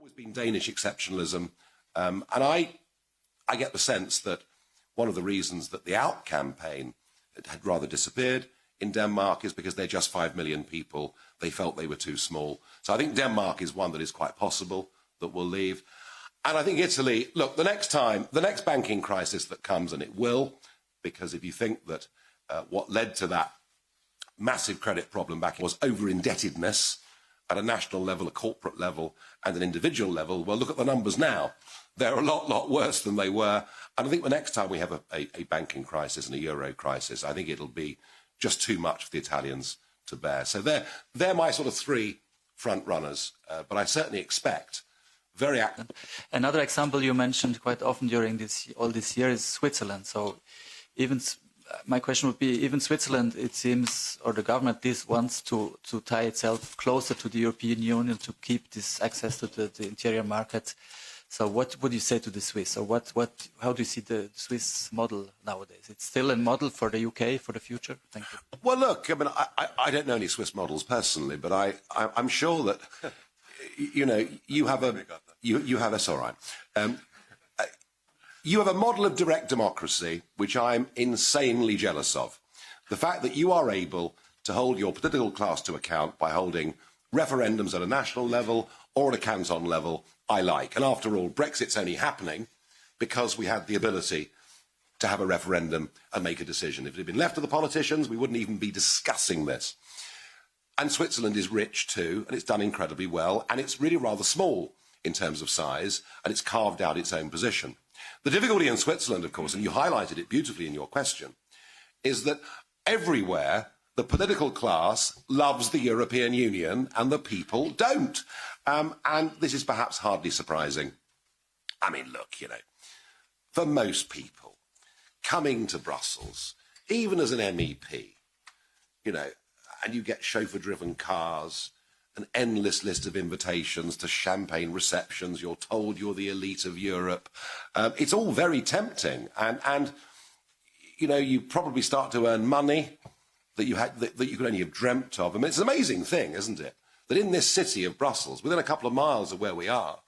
always been Danish exceptionalism, and I get the sense that one of the reasons that the Out campaign had rather disappeared in Denmark is because they're just 5 million people. They felt they were too small. So I think Denmark is one that is quite possible that will leave. And I think Italy, look, the next banking crisis that comes, and it will, because if you think that what led to that massive credit problem back was over-indebtedness at a national level, a corporate level, and an individual level, well, look at the numbers now. They're a lot worse than they were. And I think the next time we have a banking crisis and a euro crisis, I think it'll be just too much for the Italians to bear. So they're my sort of three front runners. But I certainly expect very active. Another example you mentioned quite often during all this year is Switzerland. So even my question would be, even Switzerland, it seems, or the government, this wants to tie itself closer to the European Union to keep this access to the interior market. So what would you say to the Swiss? Or how do you see the Swiss model nowadays? It's still a model for the UK for the future? Thank you. Well, look, I mean, I don't know any Swiss models personally, but I'm sure that, you know, you have that's all right. You have a model of direct democracy, which I'm insanely jealous of. The fact that you are able to hold your political class to account by holding referendums at a national level or at a canton level, I like. And after all, Brexit's only happening because we had the ability to have a referendum and make a decision. If it had been left to the politicians, we wouldn't even be discussing this. And Switzerland is rich too, and it's done incredibly well, and it's really rather small in terms of size, and it's carved out its own position. The difficulty in Switzerland, of course, and you highlighted it beautifully in your question, is that everywhere the political class loves the European Union and the people don't. And this is perhaps hardly surprising. I mean, look, you know, for most people, coming to Brussels, even as an MEP, you know, and you get chauffeur-driven cars, an endless list of invitations to champagne receptions, you're told you're the elite of Europe. It's all very tempting. And you know, you probably start to earn money that you could only have dreamt of. I mean, it's an amazing thing, isn't it? That in this city of Brussels, within a couple of miles of where we are,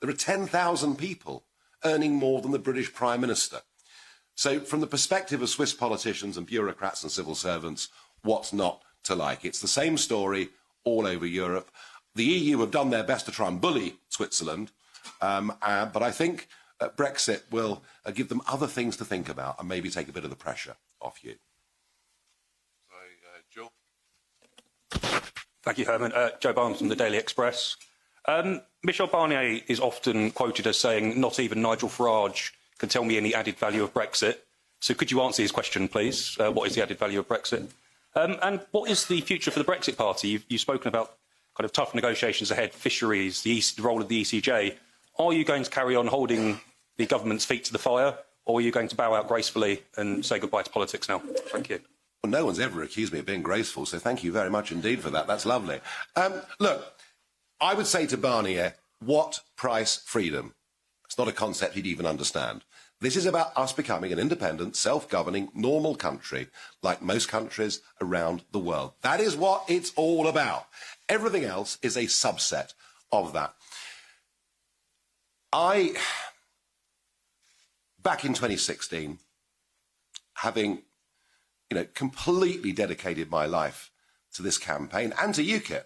there are 10,000 people earning more than the British Prime Minister. So from the perspective of Swiss politicians and bureaucrats and civil servants, what's not to like? It's the same story all over Europe. The EU have done their best to try and bully Switzerland, but I think Brexit will give them other things to think about and maybe take a bit of the pressure off you. Joe? Thank you, Herman. Joe Barnes from the Daily Express. Michel Barnier is often quoted as saying, not even Nigel Farage can tell me any added value of Brexit. So could you answer his question, please? What is the added value of Brexit? And what is the future for the Brexit Party? You've spoken about kind of tough negotiations ahead, fisheries, the role of the ECJ. Are you going to carry on holding the government's feet to the fire, or are you going to bow out gracefully and say goodbye to politics now? Thank you. Well, no one's ever accused me of being graceful, so thank you very much indeed for that. That's lovely. Look, I would say to Barnier, what price freedom? It's not a concept he'd even understand. This is about us becoming an independent, self-governing, normal country, like most countries around the world. That is what it's all about. Everything else is a subset of that. Back in 2016, having completely dedicated my life to this campaign and to UKIP,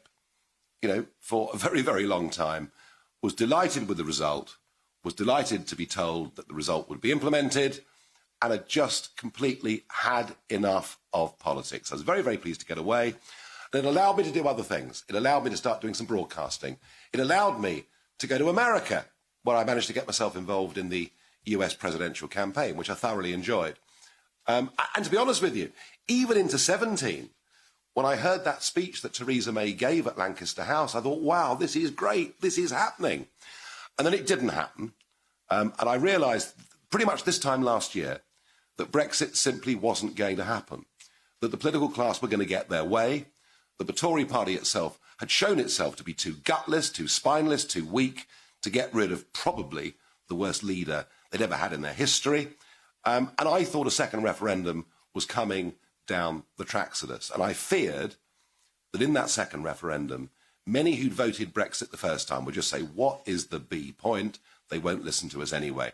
for a very, very long time, was delighted with the result, was delighted to be told that the result would be implemented, and had just completely had enough of politics. I was very, very pleased to get away. And it allowed me to do other things. It allowed me to start doing some broadcasting. It allowed me to go to America, where I managed to get myself involved in the US presidential campaign, which I thoroughly enjoyed. And to be honest with you, even into 17, when I heard that speech that Theresa May gave at Lancaster House, I thought, wow, this is great, this is happening. And then it didn't happen. And I realised pretty much this time last year that Brexit simply wasn't going to happen, that the political class were going to get their way, that the Tory party itself had shown itself to be too gutless, too spineless, too weak to get rid of probably the worst leader they'd ever had in their history. And I thought a second referendum was coming down the tracks of us. And I feared that in that second referendum, many who'd voted Brexit the first time would just say, what is the B point? They won't listen to us anyway.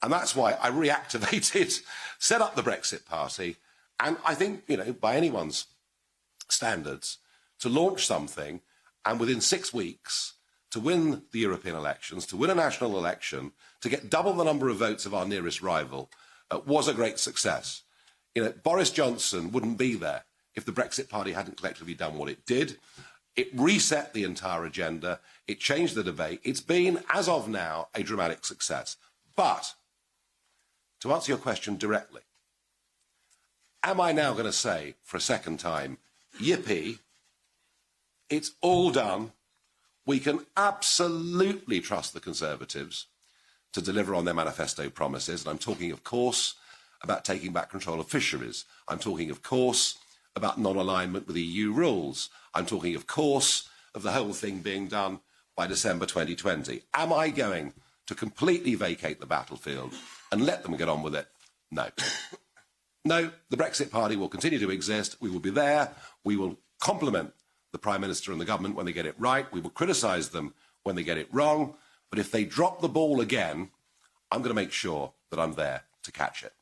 And that's why I reactivated, set up the Brexit Party, and I think, you know, by anyone's standards, to launch something and within 6 weeks to win the European elections, to win a national election, to get double the number of votes of our nearest rival was a great success. You know, Boris Johnson wouldn't be there if the Brexit Party hadn't collectively done what it did. It reset the entire agenda. It changed the debate. It's been, as of now, a dramatic success. But, to answer your question directly, am I now going to say, for a second time, yippee, it's all done, we can absolutely trust the Conservatives to deliver on their manifesto promises, and I'm talking, of course, about taking back control of fisheries. I'm talking, of course, about non-alignment with EU rules. I'm talking, of course, of the whole thing being done by December 2020. Am I going to completely vacate the battlefield and let them get on with it? No. No, the Brexit Party will continue to exist. We will be there. We will compliment the Prime Minister and the government when they get it right. We will criticise them when they get it wrong. But if they drop the ball again, I'm going to make sure that I'm there to catch it.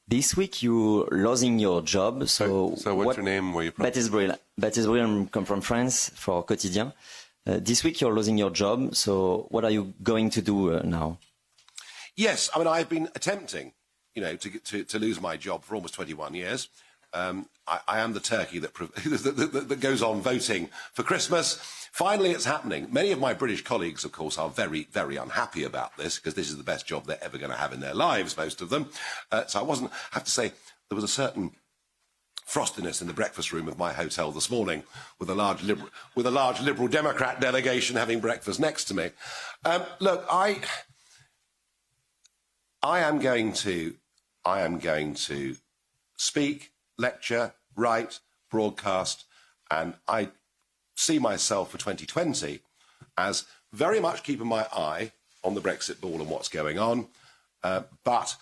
This week you're losing your job. So what's your name? Where are you from? Baptiste Bril, I come from France for Quotidien. This week you're losing your job. So what are you going to do now? Yes, I mean, I've been attempting, you know, to lose my job for almost 21 years. I am the turkey that goes on voting for Christmas. Finally, it's happening. Many of my British colleagues, of course, are very, very unhappy about this because this is the best job they're ever going to have in their lives, most of them. So I have to say, there was a certain frostiness in the breakfast room of my hotel this morning with a large Liberal Democrat delegation having breakfast next to me. Look, I am going to speak, lecture, write, broadcast, and I see myself for 2020 as very much keeping my eye on the Brexit ball and what's going on, but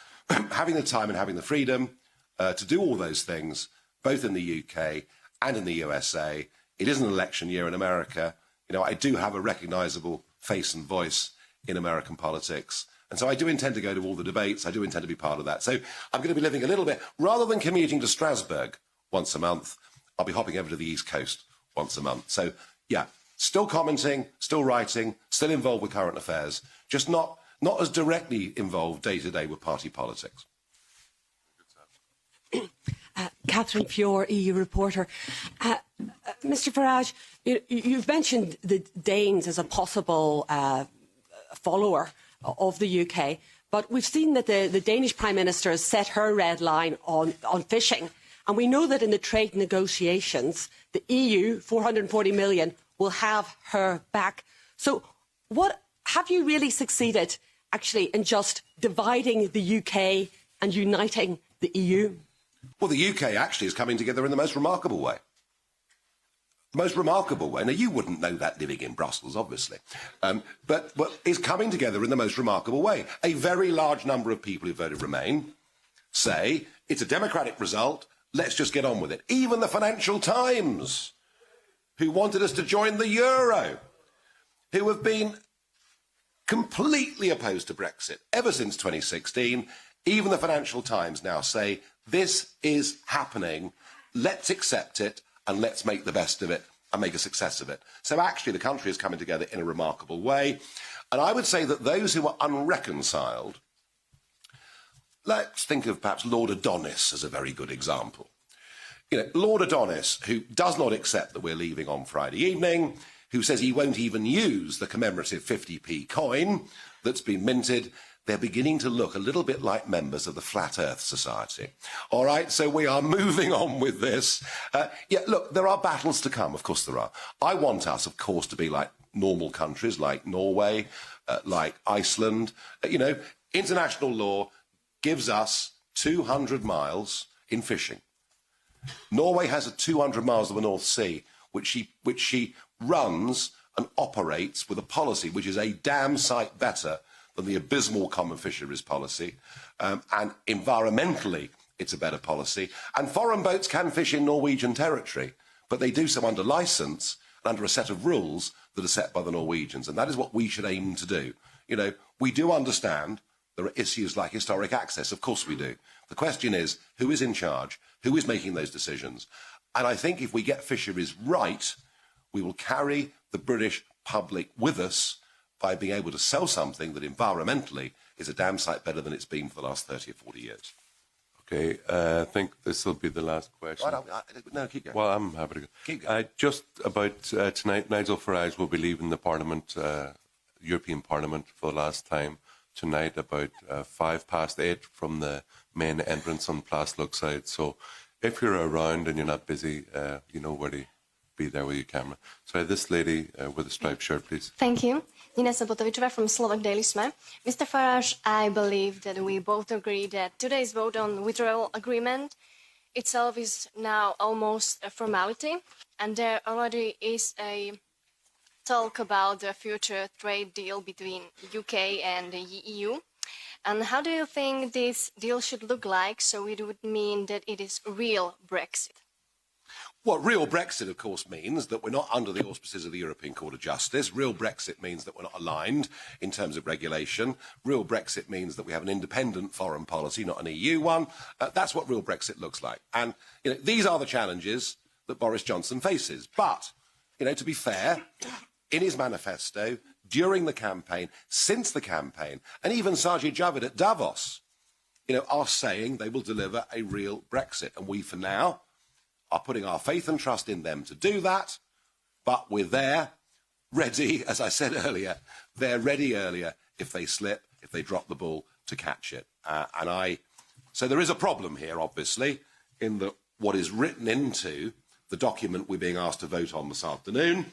having the time and having the freedom to do all those things, both in the UK and in the USA. It is an election year in America. You know, I do have a recognisable face and voice in American politics. And so I do intend to go to all the debates. I do intend to be part of that. So I'm going to be living a little bit, rather than commuting to Strasbourg once a month, I'll be hopping over to the East Coast once a month. So, yeah, still commenting, still writing, still involved with current affairs, just not as directly involved day to day with party politics. Catherine Fiore, EU reporter. Mr Farage, you've mentioned the Danes as a possible follower of the UK, but we've seen that the Danish Prime Minister has set her red line on fishing. And we know that in the trade negotiations, the EU, 440 million, will have her back. So what have you really succeeded, actually, in just dividing the UK and uniting the EU? Well, the UK actually is coming together in the most remarkable way. The most remarkable way. Now, you wouldn't know that living in Brussels, obviously. But is coming together in the most remarkable way. A very large number of people who voted Remain say it's a democratic result. Let's just get on with it. Even the Financial Times, who wanted us to join the euro, who have been completely opposed to Brexit ever since 2016, even the Financial Times now say, this is happening, let's accept it, and let's make the best of it and make a success of it. So actually the country is coming together in a remarkable way. And I would say that those who are unreconciled, let's think of perhaps Lord Adonis as a very good example. You know, Lord Adonis, who does not accept that we're leaving on Friday evening, who says he won't even use the commemorative 50p coin that's been minted, they're beginning to look a little bit like members of the Flat Earth Society. All right, so we are moving on with this. Yeah, look, there are battles to come, of course there are. I want us, of course, to be like normal countries, like Norway, like Iceland. You know, international law gives us 200 miles in fishing. Norway has 200 miles of the North Sea, which she runs and operates with a policy which is a damn sight better than the abysmal common fisheries policy. And environmentally, it's a better policy. And foreign boats can fish in Norwegian territory, but they do so under licence and under a set of rules that are set by the Norwegians, and that is what we should aim to do. You know, we do understand there are issues like historic access, of course we do. The question is, who is in charge? Who is making those decisions? And I think if we get fisheries right, we will carry the British public with us by being able to sell something that environmentally is a damn sight better than it's been for the last 30 or 40 years. Okay, I think this will be the last question. No, keep going. Well, I'm happy to go. Keep going. Just about tonight, Nigel Farage will be leaving the Parliament, European Parliament, for the last time tonight, about 8:05 from the main entrance on Place Luxide. So if you're around and you're not busy, you know where to be there with your camera. So this lady with a striped shirt, please. Thank you. Nina Sabotovičová from Slovak Daily SME. Mr. Farage, I believe that we both agree that today's vote on withdrawal agreement itself is now almost a formality, and there already is a talk about the future trade deal between UK and the EU. And how do you think this deal should look like, so it would mean that it is real Brexit? Well, real Brexit, of course, means that we're not under the auspices of the European Court of Justice. Real Brexit means that we're not aligned in terms of regulation. Real Brexit means that we have an independent foreign policy, not an EU one. That's what real Brexit looks like. And you know, these are the challenges that Boris Johnson faces. But, you know, to be fair, in his manifesto, during the campaign, since the campaign, and even Sajid Javid at Davos, you know, are saying they will deliver a real Brexit. And we, for now, are putting our faith and trust in them to do that, but we're there, ready, as I said earlier, they're ready earlier if they slip, if they drop the ball to catch it. So there is a problem here, obviously, in that what is written into the document we're being asked to vote on this afternoon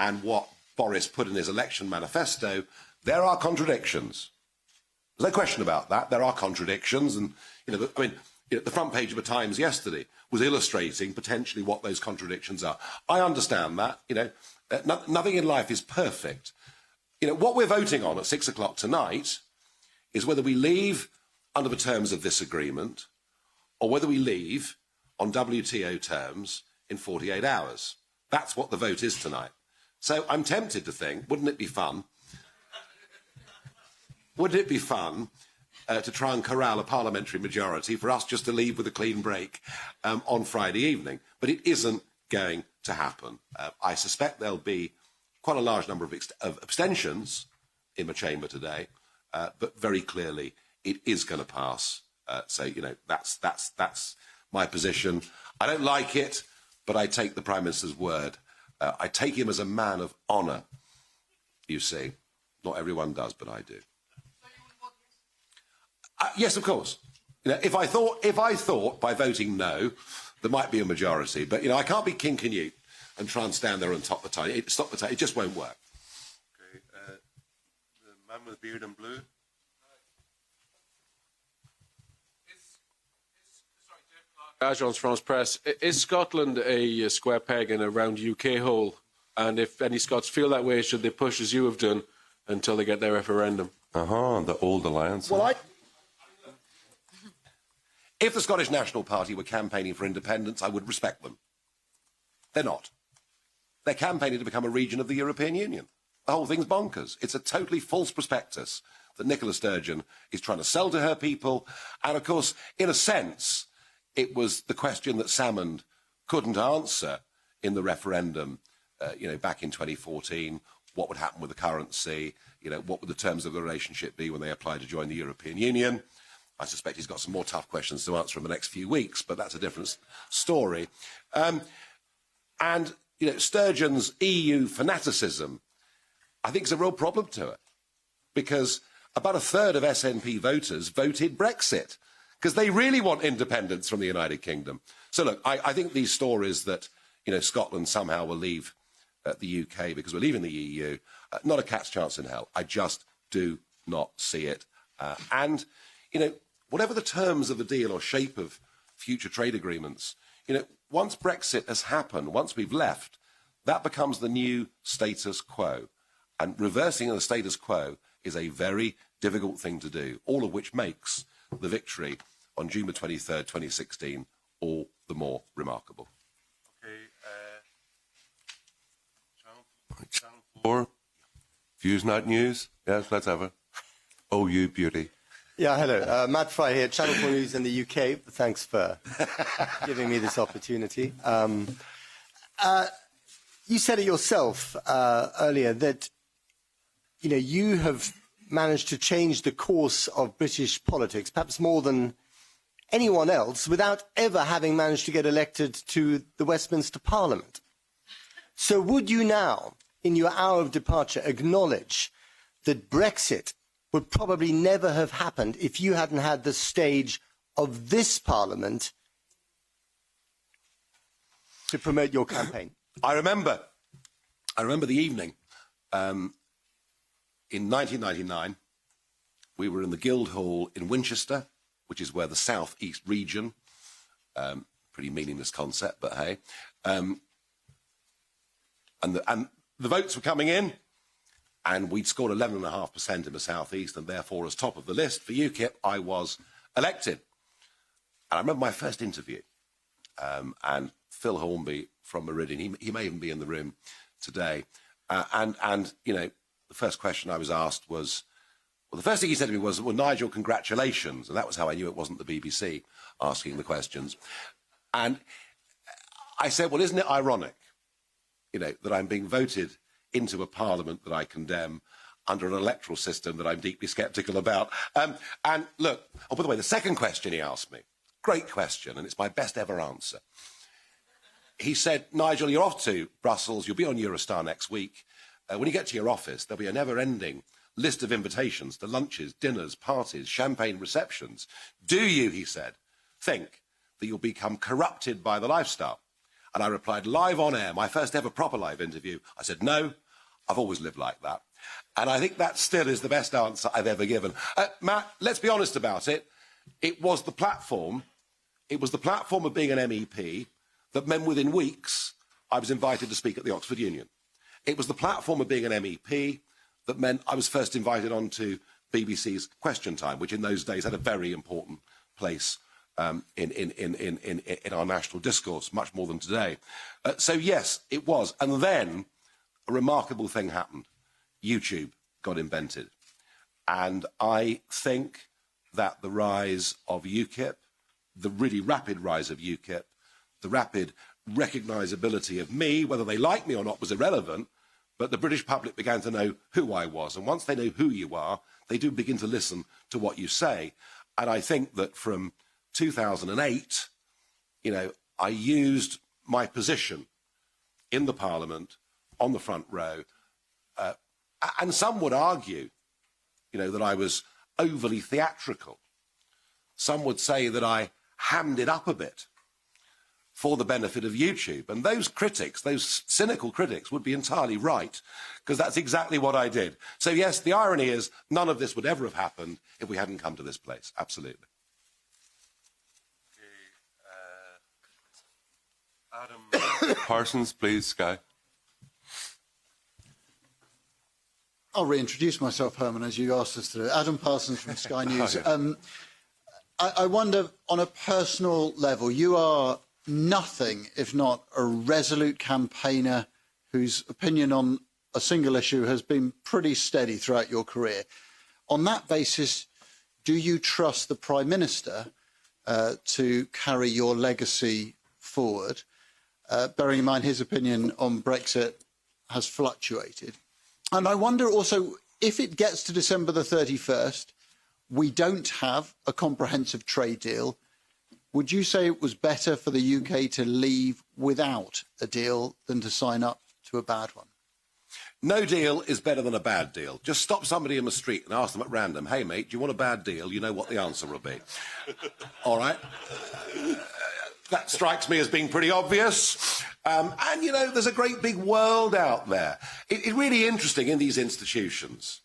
and what Boris put in his election manifesto, there are contradictions. There's no question about that. There are contradictions, and the front page of the Times yesterday was illustrating potentially what those contradictions are. I understand that. Nothing in life is perfect. What we're voting on at 6 o'clock tonight is whether we leave under the terms of this agreement or whether we leave on WTO terms in 48 hours. That's what the vote is tonight. So I'm tempted to think, wouldn't it be fun? Wouldn't it be fun to try and corral a parliamentary majority for us just to leave with a clean break on Friday evening? But it isn't going to happen. I suspect there'll be quite a large number of abstentions in the chamber today, but very clearly it is going to pass. So that's my position. I don't like it, but I take the Prime Minister's word. I take him as a man of honour, you see. Not everyone does, but I do. Yes, of course. If I thought by voting no, there might be a majority, but I can't be King Canute and try and stand there and stop the time. It just won't work. Okay, the man with beard and blue. Agence France Press. Is Scotland a square peg in a round UK hole? And if any Scots feel that way, should they push as you have done until they get their referendum? The old alliance. Well, if the Scottish National Party were campaigning for independence, I would respect them. They're not. They're campaigning to become a region of the European Union. The whole thing's bonkers. It's a totally false prospectus that Nicola Sturgeon is trying to sell to her people. And, of course, in a sense, it was the question that Salmond couldn't answer in the referendum, back in 2014. What would happen with the currency? What would the terms of the relationship be when they apply to join the European Union? I suspect he's got some more tough questions to answer in the next few weeks, but that's a different story. Sturgeon's EU fanaticism, I think, is a real problem to it, because about a third of SNP voters voted Brexit because they really want independence from the United Kingdom. So, look, I think these stories that, Scotland somehow will leave the UK because we're leaving the EU, not a cat's chance in hell. I just do not see it. Whatever the terms of the deal or shape of future trade agreements, once Brexit has happened, once we've left, that becomes the new status quo. And reversing the status quo is a very difficult thing to do, all of which makes the victory on June the 23rd, 2016, all the more remarkable. Okay. Views not news? Yes, let's have it. Oh, you beauty. Yeah, hello. Matt Fry here, Channel 4 News in the UK. Thanks for giving me this opportunity. You said it yourself earlier that you have managed to change the course of British politics, perhaps more than anyone else, without ever having managed to get elected to the Westminster Parliament. So would you now, in your hour of departure, acknowledge that Brexit would probably never have happened if you hadn't had the stage of this Parliament to promote your campaign? I remember the evening in 1999. We were in the Guildhall in Winchester, which is where the South East region, pretty meaningless concept, but hey, and the votes were coming in, and we'd scored 11.5% in the South East, and therefore, as top of the list for UKIP, I was elected. And I remember my first interview, and Phil Hornby from Meridian, he may even be in the room today, and the first question I was asked was, well, the first thing he said to me was, well, Nigel, congratulations. And that was how I knew it wasn't the BBC asking the questions. And I said, well, isn't it ironic, that I'm being voted into a parliament that I condemn under an electoral system that I'm deeply sceptical about? And look, oh, by the way, the second question he asked me, great question, and it's my best ever answer. He said, Nigel, you're off to Brussels. You'll be on Eurostar next week. When you get to your office, there'll be a never-ending list of invitations to lunches, dinners, parties, champagne receptions. Do you, he said, think that you'll become corrupted by the lifestyle? And I replied, live on air, my first ever proper live interview. I said, no, I've always lived like that. And I think that still is the best answer I've ever given. Matt, let's be honest about it. It was the platform of being an MEP that meant within weeks I was invited to speak at the Oxford Union. It was the platform of being an MEP that meant I was first invited on to BBC's Question Time, which in those days had a very important place in our national discourse, much more than today. So yes, it was. And then a remarkable thing happened. YouTube got invented. And I think that the rise of UKIP, the really rapid rise of UKIP, the rapid recognisability of me, whether they like me or not, was irrelevant. But the British public began to know who I was. And once they know who you are, they do begin to listen to what you say. And I think that from 2008, I used my position in the Parliament on the front row. And some would argue, that I was overly theatrical. Some would say that I hammed it up a bit for the benefit of YouTube. And those critics, those cynical critics, would be entirely right, because that's exactly what I did. So yes, the irony is none of this would ever have happened if we hadn't come to this place. Absolutely. Adam Parsons, please, Sky. I'll reintroduce myself, Herman, as you asked us to do. Adam Parsons from Sky News. I wonder, on a personal level, you are nothing if not a resolute campaigner whose opinion on a single issue has been pretty steady throughout your career. On that basis, do you trust the Prime Minister to carry your legacy forward, bearing in mind his opinion on Brexit has fluctuated? And I wonder also, if it gets to December the 31st, we don't have a comprehensive trade deal, would you say it was better for the UK to leave without a deal than to sign up to a bad one? No deal is better than a bad deal. Just stop somebody in the street and ask them at random, hey, mate, do you want a bad deal? You know what the answer will be. All right? That strikes me as being pretty obvious. And, there's a great big world out there. It's really interesting in these institutions.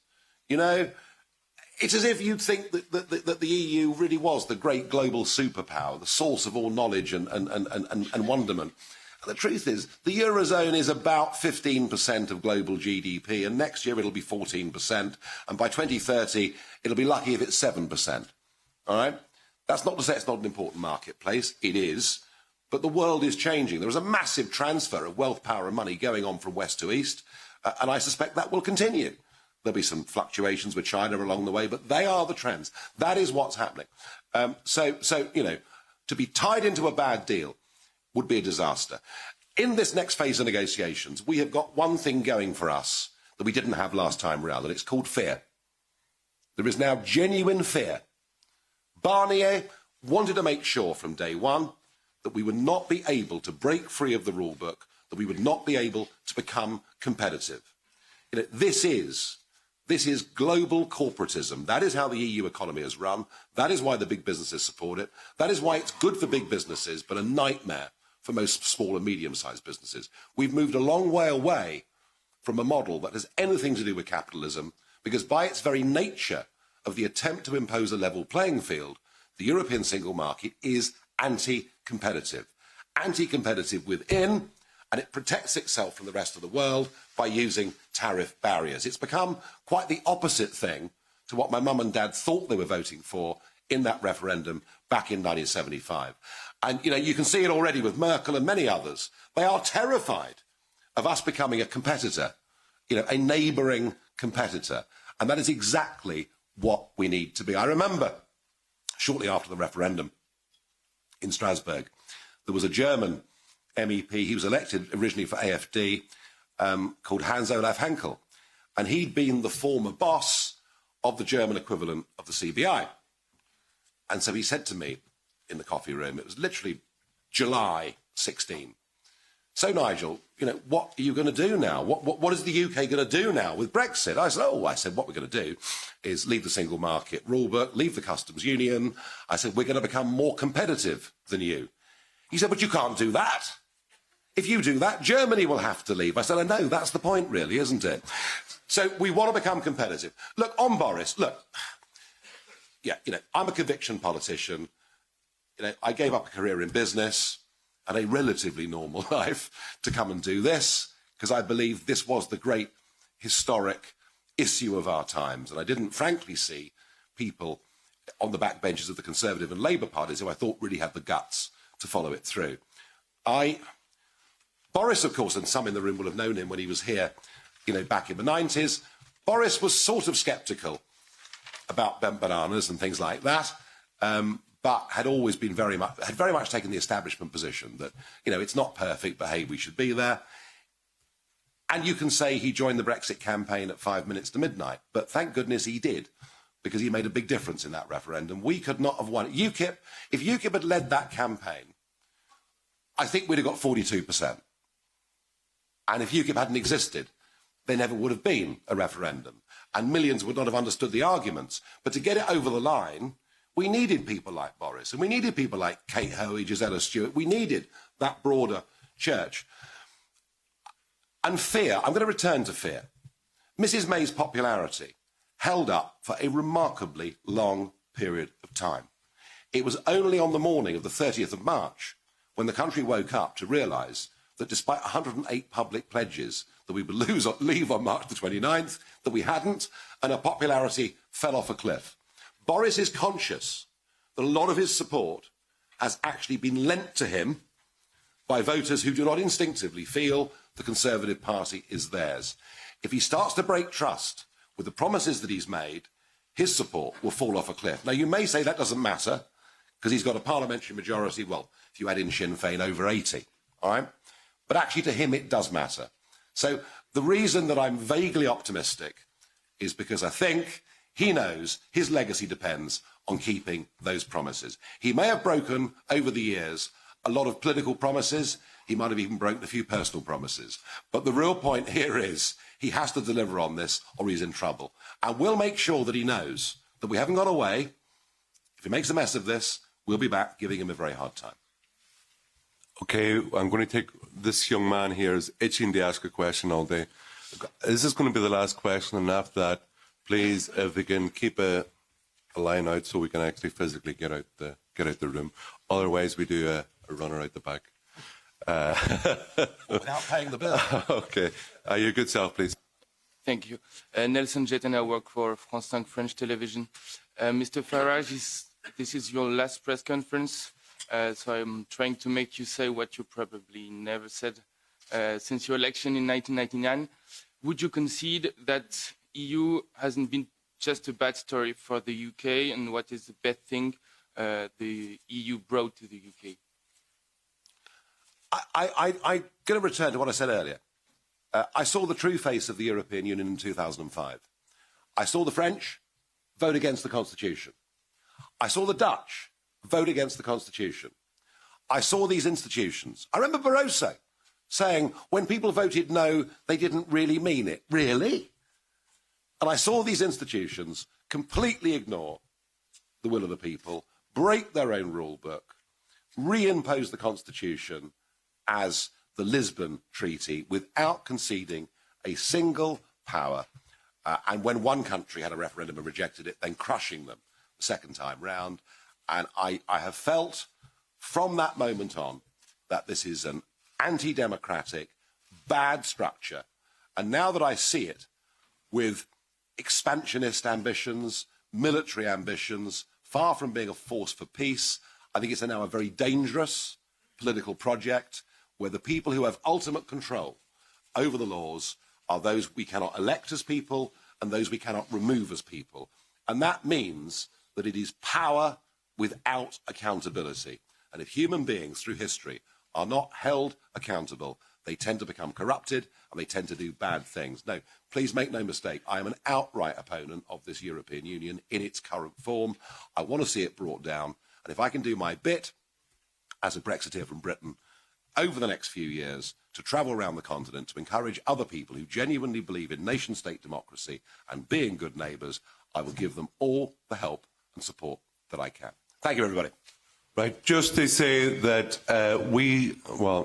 It's as if you'd think that the EU really was the great global superpower, the source of all knowledge and wonderment. And the truth is, the Eurozone is about 15% of global GDP, and next year it'll be 14%, and by 2030 it'll be lucky if it's 7%. All right? That's not to say it's not an important marketplace. It is. But the world is changing. There is a massive transfer of wealth, power and money going on from west to east, and I suspect that will continue. There'll be some fluctuations with China along the way, but they are the trends. That is what's happening. So, you know, to be tied into a bad deal would be a disaster. In this next phase of negotiations, we have got one thing going for us that we didn't have last time round, and it's called fear. There is now genuine fear. Barnier wanted to make sure from day one that we would not be able to break free of the rule book, that we would not be able to become competitive. You know, this is global corporatism. That is how the EU economy is run. That is why the big businesses support it. That is why it's good for big businesses, but a nightmare for most small and medium-sized businesses. We've moved a long way away from a model that has anything to do with capitalism, because by its very nature of the attempt to impose a level playing field, the European single market is anti-competitive. Anti-competitive within, and it protects itself from the rest of the world by using tariff barriers. It's become quite the opposite thing to what my mum and dad thought they were voting for in that referendum back in 1975. And, you know, you can see it already with Merkel and many others. They are terrified of us becoming a competitor, you know, a neighbouring competitor. And that is exactly what we need to be. I remember shortly after the referendum in Strasbourg, there was a German MEP, he was elected originally for AfD, called Hans-Olaf Henkel. And he'd been the former boss of the German equivalent of the CBI. And so he said to me in the coffee room, it was literally July 16. So, Nigel, you know, what are you going to do now? What is the UK going to do now with Brexit? I said, what we're going to do is leave the single market rulebook, leave the customs union. I said, we're going to become more competitive than you. He said, but you can't do that. If you do that, Germany will have to leave. I said, I know, that's the point, really, isn't it? So we want to become competitive. Look, on Boris, look, yeah, you know, I'm a conviction politician. You know, I gave up a career in business and a relatively normal life to come and do this, because I believe this was the great historic issue of our times. And I didn't, frankly, see people on the backbenches of the Conservative and Labour parties who I thought really had the guts to follow it through. Boris, of course, and some in the room will have known him when he was here, you know, back in the 90s. Boris was sort of sceptical about bent bananas and things like that, but had always been very much taken the establishment position that, you know, it's not perfect, but hey, we should be there. And you can say he joined the Brexit campaign at 5 minutes to midnight, but thank goodness he did, because he made a big difference in that referendum. We could not have won it. UKIP, if UKIP had led that campaign, I think we'd have got 42%. And if UKIP hadn't existed, there never would have been a referendum. And millions would not have understood the arguments. But to get it over the line, we needed people like Boris. And we needed people like Kate Hoey, Gisela Stewart. We needed that broader church. And fear, I'm going to return to fear. Mrs May's popularity held up for a remarkably long period of time. It was only on the morning of the 30th of March when the country woke up to realise that despite 108 public pledges that we would leave on March the 29th, that we hadn't, and our popularity fell off a cliff. Boris is conscious that a lot of his support has actually been lent to him by voters who do not instinctively feel the Conservative Party is theirs. If he starts to break trust with the promises that he's made, his support will fall off a cliff. Now, you may say that doesn't matter, because he's got a parliamentary majority, well, if you add in Sinn Féin, over 80, all right? But actually, to him, it does matter. So the reason that I'm vaguely optimistic is because I think he knows his legacy depends on keeping those promises. He may have broken, over the years, a lot of political promises. He might have even broken a few personal promises. But the real point here is he has to deliver on this or he's in trouble. And we'll make sure that he knows that we haven't gone away. If he makes a mess of this, we'll be back giving him a very hard time. Okay, I'm going to take this young man here is itching to ask a question all day. This is going to be the last question, and after that, please, if we can keep a line out so we can actually physically get out the room. Otherwise, we do a runner out the back. Without paying the bill. Okay, your good self, please. Thank you. Nelson Jetten, I work for France 5 French television. Mr. Farage, this is your last press conference. So I'm trying to make you say what you probably never said since your election in 1999. Would you concede that EU hasn't been just a bad story for the UK, and what is the bad thing the EU brought to the UK? I'm going to return to what I said earlier. I saw the true face of the European Union in 2005. I saw the French vote against the Constitution. I saw the Dutch vote against the Constitution. I saw these institutions. I remember Barroso saying when people voted no, they didn't really mean it. Really? And I saw these institutions completely ignore the will of the people, break their own rule book, reimpose the Constitution as the Lisbon Treaty without conceding a single power. And when one country had a referendum and rejected it, then crushing them the second time round. And I have felt from that moment on that this is an anti-democratic, bad structure. And now that I see it with expansionist ambitions, military ambitions, far from being a force for peace, I think it's now a very dangerous political project where the people who have ultimate control over the laws are those we cannot elect as people and those we cannot remove as people. And that means that it is power without accountability. And if human beings through history are not held accountable, they tend to become corrupted and they tend to do bad things. No, please make no mistake, I am an outright opponent of this European Union in its current form. I want to see it brought down. And if I can do my bit as a Brexiteer from Britain over the next few years to travel around the continent to encourage other people who genuinely believe in nation-state democracy and being good neighbours, I will give them all the help and support that I can. Thank you, everybody. Right, just to say that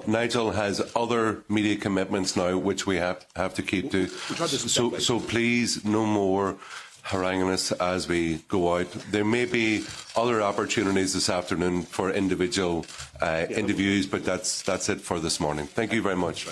Nigel has other media commitments now, which we have to keep to. So please, no more haranguing us as we go out. There may be other opportunities this afternoon for individual interviews, but that's it for this morning. Thank you very much.